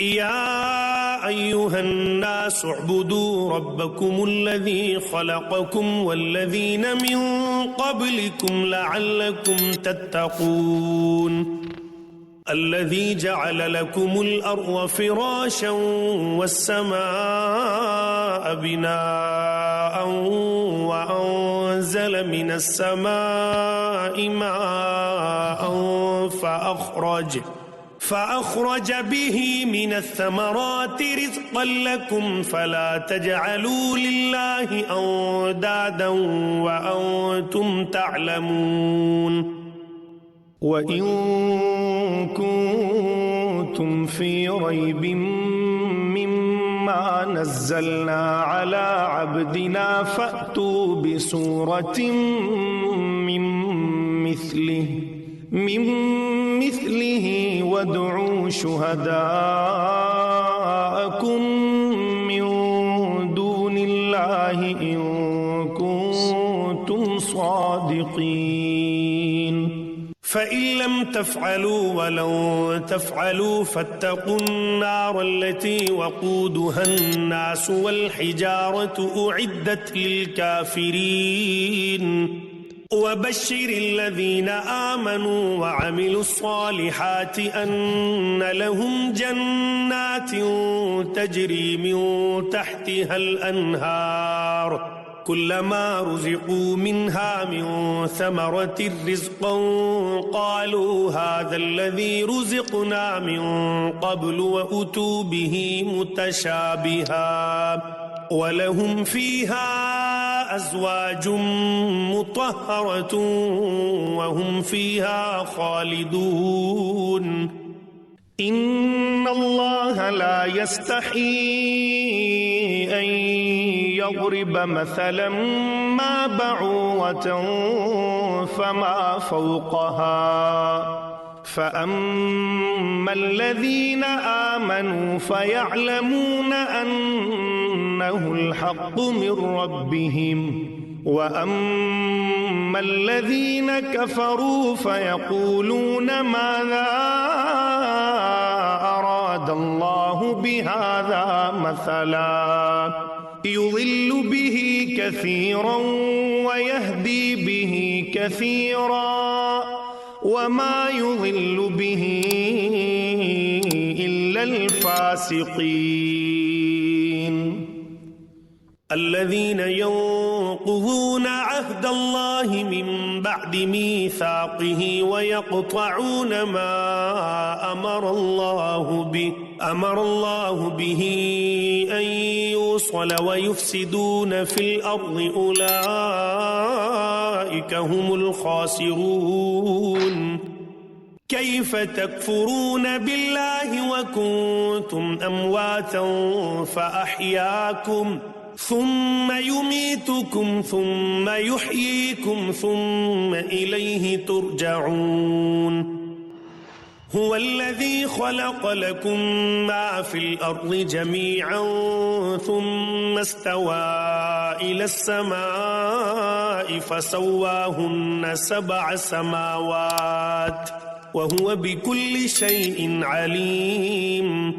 या अय्युहन्नास उअ्बुदू रब्बकुमुल्लज़ी ख़लक़कुम वल्लज़ीन मिन क़ब्लिकुम लअल्लकुम तत्तक़ून अल्लज़ी जअल लकुमुल अर्ज़ फ़िराशं वस्समाअ बिनाअन वअंज़ल मिनस समाइ माअन फ़अख़रज बिही मिनस समराति रिज़क़न लकुम फ़ला तजअलू लिल्लाहि अंदादन वअंतुम तअलमून। वइन कुन्तुम फी रैबिम मिम्मा नज़्ज़लना अला अब्दिना फ़अतू बिसूरतिम मिन मिस्लिही वदउ शुहदाअकुम मिन दूनिल्लाहि इन कुन्तुम सादिक़ीन। फ़इन लम तफ़अलू वलन तफ़अलू फ़त्तक़ुन नार अल्लती वक़ूदुहन्नास वल्हिजारतु उइद्दत लिलकाफ़िरीन वबश्शिरिल्लज़ीन आमनू वअमिलुस्सालिहाति अन्न लहुम जन्नातिन तजरी मिन तहतिहल अन्हार कुल्लमा रुज़िक़ू मिन्हा मिन समरतिर रिज़्क़न क़ालू हाज़ल्लज़ी रुज़िक़ना मिन क़ब्लु वउतू बिही मुतशाबिहा वलहुम फ़ीहा अज़वाजुम मुतहहरतुन वहुम फ़ीहा ख़ालिदून। इन्नल्लाह ला यस्तही अन यज़रिब मसलन मा बअूदतन फमा फ़ौक़हा फ़अम्मल्लज़ीन आमनू फ़यअलमून अन्नहुल हक़्क़ु मिन रब्बिहिम वअम्मल्लज़ीन कफ़रू फ़यक़ूलून माज़ा अरादल्लाहु बिहाज़ा मसला युज़िल्लु बिही कसीरन वयहदी बिही कसीरा वमा युज़िल्लु बिही इल्लल फ़ासिक़ीन। الذين ينقضون عهد الله من بعد ميثاقه ويقطعون ما أمر الله به أن يوصل ويفسدون في الأرض أولئك هم الخاسرون كيف تكفرون بالله وكنتم أمواتا فأحياكم ثم يميتكم ثم يحييكم ثم إليه ترجعون هو الذي خلق لكم ما في الأرض جميعا ثم استوى إلى السماء فسواهن 7 سماوات وهو بكل شيء عليم।